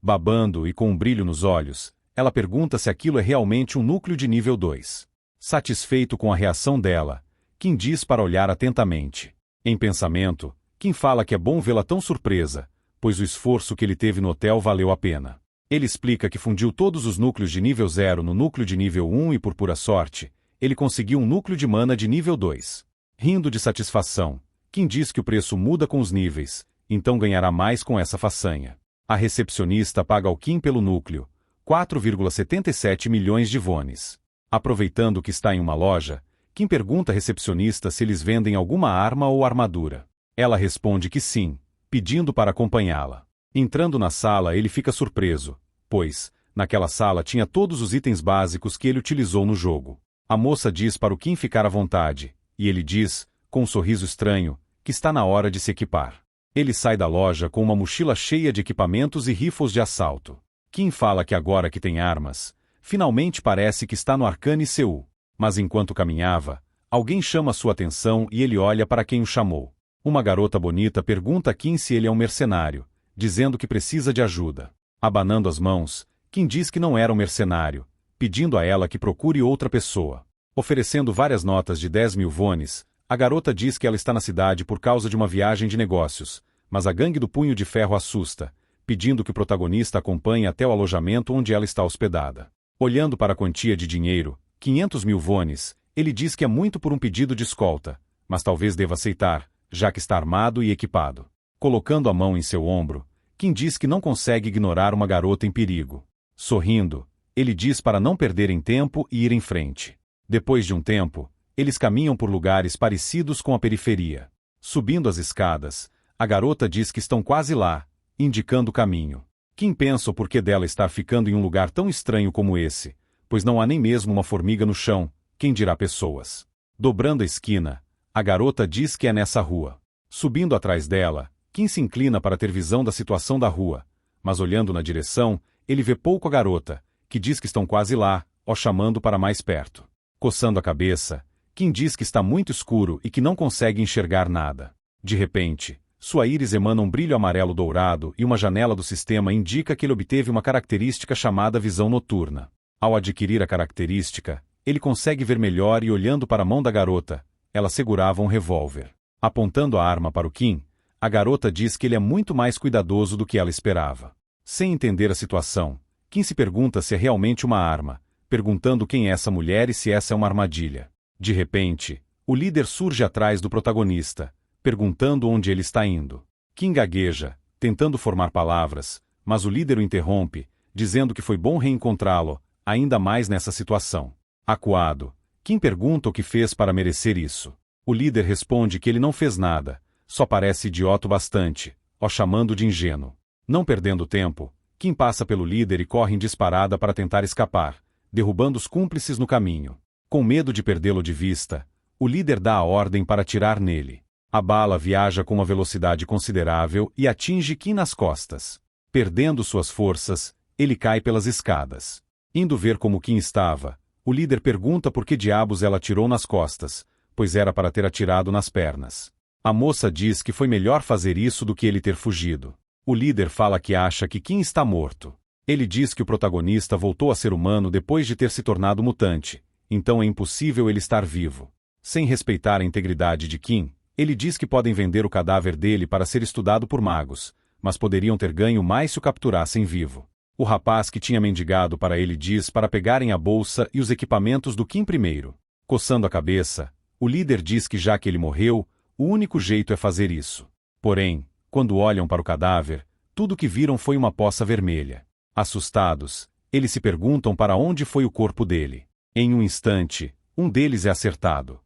Babando e com um brilho nos olhos, ela pergunta se aquilo é realmente um núcleo de nível 2. Satisfeito com a reação dela, Kim diz para olhar atentamente. Em pensamento, Kim fala que é bom vê-la tão surpresa, pois o esforço que ele teve no hotel valeu a pena. Ele explica que fundiu todos os núcleos de nível 0 no núcleo de nível 1 e por pura sorte, ele conseguiu um núcleo de mana de nível 2. Rindo de satisfação, Kim diz que o preço muda com os níveis, então ganhará mais com essa façanha. A recepcionista paga ao Kim pelo núcleo, 4,77 milhões de wones. Aproveitando que está em uma loja, Kim pergunta à recepcionista se eles vendem alguma arma ou armadura. Ela responde que sim, pedindo para acompanhá-la. Entrando na sala, ele fica surpreso, pois, naquela sala tinha todos os itens básicos que ele utilizou no jogo. A moça diz para o Kim ficar à vontade, e ele diz, com um sorriso estranho, que está na hora de se equipar. Ele sai da loja com uma mochila cheia de equipamentos e rifles de assalto. Kim fala que agora que tem armas, finalmente parece que está no Arcane Seul. Mas enquanto caminhava, alguém chama sua atenção e ele olha para quem o chamou. Uma garota bonita pergunta a Kim se ele é um mercenário, dizendo que precisa de ajuda. Abanando as mãos, Kim diz que não era um mercenário, pedindo a ela que procure outra pessoa. Oferecendo várias notas de 10 mil wones, a garota diz que ela está na cidade por causa de uma viagem de negócios, mas a gangue do Punho de Ferro assusta, pedindo que o protagonista acompanhe até o alojamento onde ela está hospedada. Olhando para a quantia de dinheiro, 500 mil wones, ele diz que é muito por um pedido de escolta, mas talvez deva aceitar, já que está armado e equipado. Colocando a mão em seu ombro, Kim diz que não consegue ignorar uma garota em perigo. Sorrindo, ele diz para não perderem tempo e ir em frente. Depois de um tempo, Eles caminham por lugares parecidos com a periferia. Subindo as escadas, a garota diz que estão quase lá, indicando o caminho. Kim pensa o porquê dela estar ficando em um lugar tão estranho como esse, pois não há nem mesmo uma formiga no chão, quem dirá pessoas. Dobrando a esquina, a garota diz que é nessa rua. Subindo atrás dela, Kim se inclina para ter visão da situação da rua, mas olhando na direção, ele vê pouco a garota, que diz que estão quase lá, chamando para mais perto. Coçando a cabeça, Kim diz que está muito escuro e que não consegue enxergar nada. De repente, sua íris emana um brilho amarelo dourado e uma janela do sistema indica que ele obteve uma característica chamada visão noturna. Ao adquirir a característica, ele consegue ver melhor e olhando para a mão da garota, ela segurava um revólver. Apontando a arma para o Kim, a garota diz que ele é muito mais cuidadoso do que ela esperava. Sem entender a situação, Kim se pergunta se é realmente uma arma, perguntando quem é essa mulher e se essa é uma armadilha. De repente, o líder surge atrás do protagonista, perguntando onde ele está indo. Kim gagueja, tentando formar palavras, mas o líder o interrompe, dizendo que foi bom reencontrá-lo, ainda mais nessa situação. Acuado, Kim pergunta o que fez para merecer isso. O líder responde que ele não fez nada, só parece idiota bastante, chamando de ingênuo. Não perdendo tempo, Kim passa pelo líder e corre em disparada para tentar escapar, derrubando os cúmplices no caminho. Com medo de perdê-lo de vista, o líder dá a ordem para atirar nele. A bala viaja com uma velocidade considerável e atinge Kim nas costas. Perdendo suas forças, ele cai pelas escadas. Indo ver como Kim estava, o líder pergunta por que diabos ela atirou nas costas, pois era para ter atirado nas pernas. A moça diz que foi melhor fazer isso do que ele ter fugido. O líder fala que acha que Kim está morto. Ele diz que o protagonista voltou a ser humano depois de ter se tornado mutante, então é impossível ele estar vivo. Sem respeitar a integridade de Kim, ele diz que podem vender o cadáver dele para ser estudado por magos, mas poderiam ter ganho mais se o capturassem vivo. O rapaz que tinha mendigado para ele diz para pegarem a bolsa e os equipamentos do Kim primeiro. Coçando a cabeça, o líder diz que já que ele morreu, o único jeito é fazer isso. Porém, quando olham para o cadáver, tudo o que viram foi uma poça vermelha. Assustados, eles se perguntam para onde foi o corpo dele. Em um instante, um deles é acertado.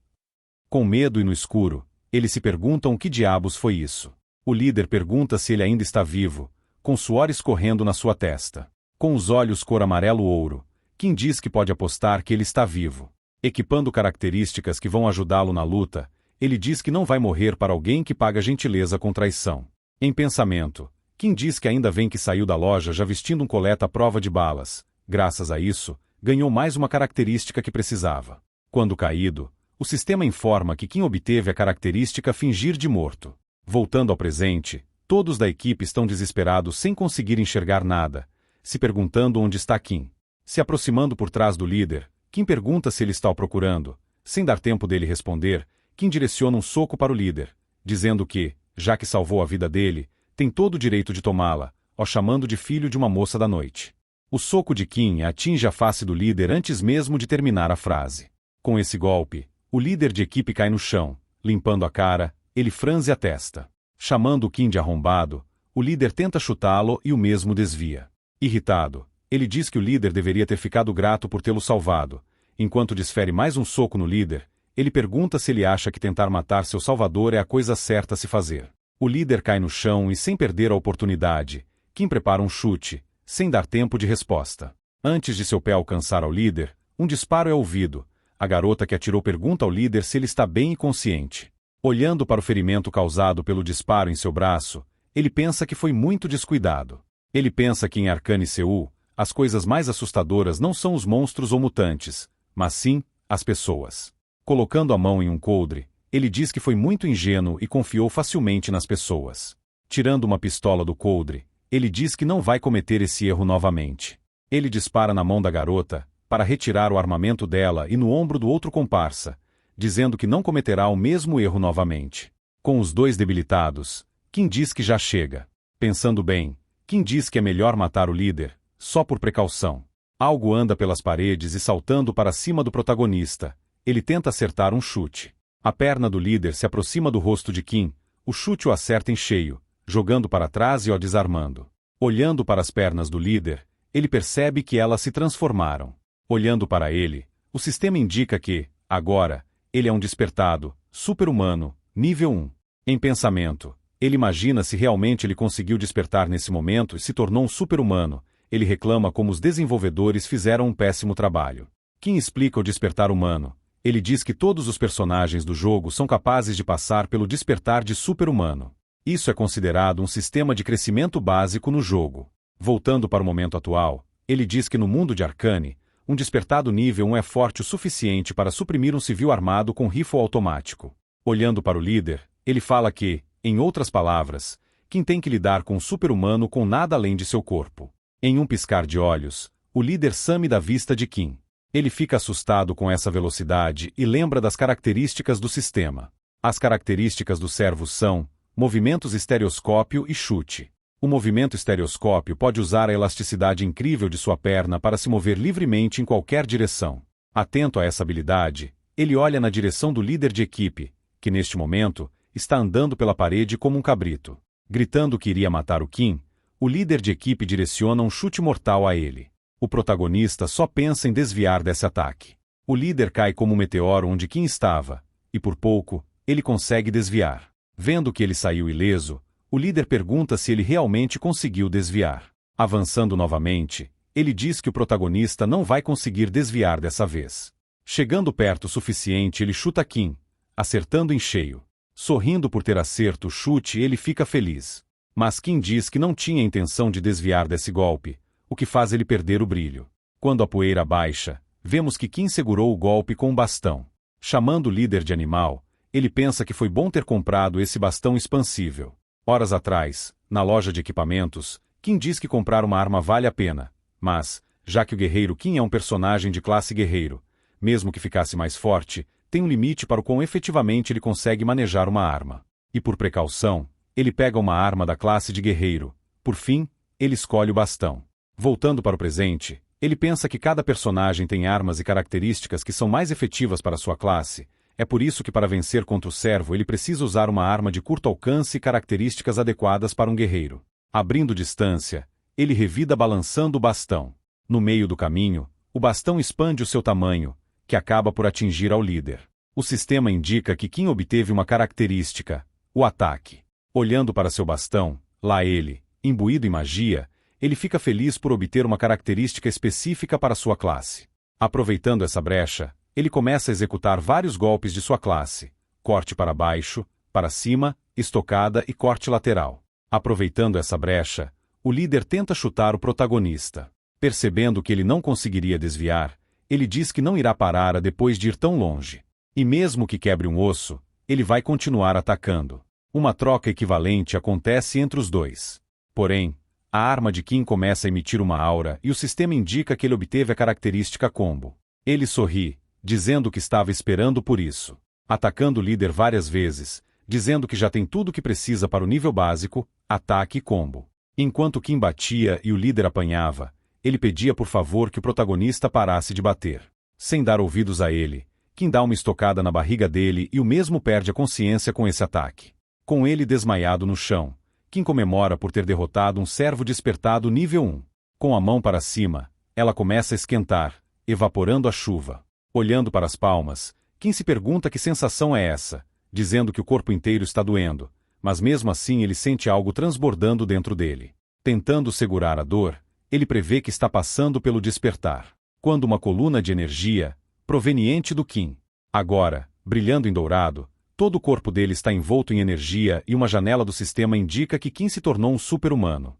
Com medo e no escuro, eles se perguntam o que diabos foi isso. O líder pergunta se ele ainda está vivo, com suor escorrendo na sua testa. Com os olhos cor amarelo-ouro, Kim diz que pode apostar que ele está vivo. Equipando características que vão ajudá-lo na luta, ele diz que não vai morrer para alguém que paga gentileza com traição. Em pensamento, Kim diz que ainda bem que saiu da loja já vestindo um colete à prova de balas. Graças a isso, ganhou mais uma característica que precisava. Quando caído, o sistema informa que Kim obteve a característica fingir de morto. Voltando ao presente, todos da equipe estão desesperados sem conseguir enxergar nada, se perguntando onde está Kim. Se aproximando por trás do líder, Kim pergunta se ele está o procurando. Sem dar tempo dele responder, Kim direciona um soco para o líder, dizendo que, já que salvou a vida dele, tem todo o direito de tomá-la, chamando de filho de uma moça da noite. O soco de Kim atinge a face do líder antes mesmo de terminar a frase. Com esse golpe, o líder de equipe cai no chão, limpando a cara, ele franze a testa. Chamando o Kim de arrombado, o líder tenta chutá-lo e o mesmo desvia. Irritado, ele diz que o líder deveria ter ficado grato por tê-lo salvado. Enquanto desfere mais um soco no líder, ele pergunta se ele acha que tentar matar seu salvador é a coisa certa a se fazer. O líder cai no chão e, sem perder a oportunidade, Kim prepara um chute, sem dar tempo de resposta. Antes de seu pé alcançar ao líder, um disparo é ouvido. A garota que atirou pergunta ao líder se ele está bem e consciente. Olhando para o ferimento causado pelo disparo em seu braço, ele pensa que foi muito descuidado. Ele pensa que em Arcane Seul, as coisas mais assustadoras não são os monstros ou mutantes, mas sim, as pessoas. Colocando a mão em um coldre, ele diz que foi muito ingênuo e confiou facilmente nas pessoas. Tirando uma pistola do coldre, ele diz que não vai cometer esse erro novamente. Ele dispara na mão da garota, para retirar o armamento dela e no ombro do outro comparsa, dizendo que não cometerá o mesmo erro novamente. Com os dois debilitados, Kim diz que já chega. Pensando bem, Kim diz que é melhor matar o líder, só por precaução. Algo anda pelas paredes e saltando para cima do protagonista. Ele tenta acertar um chute. A perna do líder se aproxima do rosto de Kim, o chute o acerta em cheio, jogando para trás e o desarmando. Olhando para as pernas do líder, ele percebe que elas se transformaram. Olhando para ele, o sistema indica que, agora, Ele é um despertado, super-humano, nível 1. Em pensamento, ele imagina se realmente ele conseguiu despertar nesse momento e se tornou um super-humano. Ele reclama como os desenvolvedores fizeram um péssimo trabalho. Kim explica o despertar humano. Ele diz que todos os personagens do jogo são capazes de passar pelo despertar de super-humano. Isso é considerado um sistema de crescimento básico no jogo. Voltando para o momento atual, ele diz que no mundo de Arcane, um despertado nível 1 é forte o suficiente para suprimir um civil armado com rifle automático. Olhando para o líder, ele fala que, em outras palavras, Kim tem que lidar com um super-humano com nada além de seu corpo. Em um piscar de olhos, o líder some da vista de Kim. Ele fica assustado com essa velocidade e lembra das características do sistema. As características do servo são movimentos estereoscópio e chute. O movimento estereoscópio pode usar a elasticidade incrível de sua perna para se mover livremente em qualquer direção. Atento a essa habilidade, ele olha na direção do líder de equipe, que neste momento, está andando pela parede como um cabrito. Gritando que iria matar o Kim, o líder de equipe direciona um chute mortal a ele. O protagonista só pensa em desviar desse ataque. O líder cai como um meteoro onde Kim estava, e por pouco, ele consegue desviar. Vendo que ele saiu ileso, o líder pergunta se ele realmente conseguiu desviar. Avançando novamente, ele diz que o protagonista não vai conseguir desviar dessa vez. Chegando perto o suficiente, ele chuta Kim, acertando em cheio. Sorrindo por ter acerto o chute, ele fica feliz. Mas Kim diz que não tinha intenção de desviar desse golpe, o que faz ele perder o brilho. Quando a poeira baixa, vemos que Kim segurou o golpe com um bastão. Chamando o líder de animal, ele pensa que foi bom ter comprado esse bastão expansível. Horas atrás, na loja de equipamentos, Kim diz que comprar uma arma vale a pena, mas, já que o guerreiro Kim é um personagem de classe guerreiro, mesmo que ficasse mais forte, tem um limite para o quão efetivamente ele consegue manejar uma arma. E por precaução, ele pega uma arma da classe de guerreiro. Por fim, ele escolhe o bastão. Voltando para o presente, ele pensa que cada personagem tem armas e características que são mais efetivas para sua classe. É por isso que para vencer contra o servo ele precisa usar uma arma de curto alcance e características adequadas para um guerreiro. Abrindo distância, ele revida balançando o bastão. No meio do caminho, o bastão expande o seu tamanho, que acaba por atingir ao líder. O sistema indica que Kim obteve uma característica, o ataque. Olhando para seu bastão, lá ele, imbuído em magia, ele fica feliz por obter uma característica específica para sua classe. Aproveitando essa brecha, ele começa a executar vários golpes de sua classe: corte para baixo, para cima, estocada e corte lateral. Aproveitando essa brecha, o líder tenta chutar o protagonista. Percebendo que ele não conseguiria desviar, ele diz que não irá parar depois de ir tão longe. E mesmo que quebre um osso, ele vai continuar atacando. Uma troca equivalente acontece entre os dois. Porém, a arma de Kim começa a emitir uma aura e o sistema indica que ele obteve a característica combo. Ele sorri, dizendo que estava esperando por isso. Atacando o líder várias vezes, dizendo que já tem tudo o que precisa para o nível básico, ataque e combo. Enquanto Kim batia e o líder apanhava, ele pedia por favor que o protagonista parasse de bater. Sem dar ouvidos a ele, Kim dá uma estocada na barriga dele e o mesmo perde a consciência com esse ataque. Com ele desmaiado no chão, Kim comemora por ter derrotado um servo despertado nível 1. Com a mão para cima, ela começa a esquentar, evaporando a chuva. Olhando para as palmas, Kim se pergunta que sensação é essa, dizendo que o corpo inteiro está doendo, mas mesmo assim ele sente algo transbordando dentro dele. Tentando segurar a dor, ele prevê que está passando pelo despertar, quando uma coluna de energia, proveniente do Kim, agora, brilhando em dourado, todo o corpo dele está envolto em energia e uma janela do sistema indica que Kim se tornou um super-humano.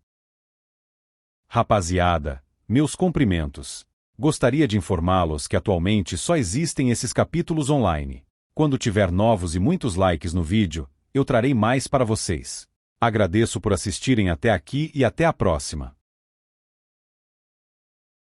Rapaziada, meus cumprimentos. Gostaria de informá-los que atualmente só existem esses capítulos online. Quando tiver novos e muitos likes no vídeo, eu trarei mais para vocês. Agradeço por assistirem até aqui e até a próxima.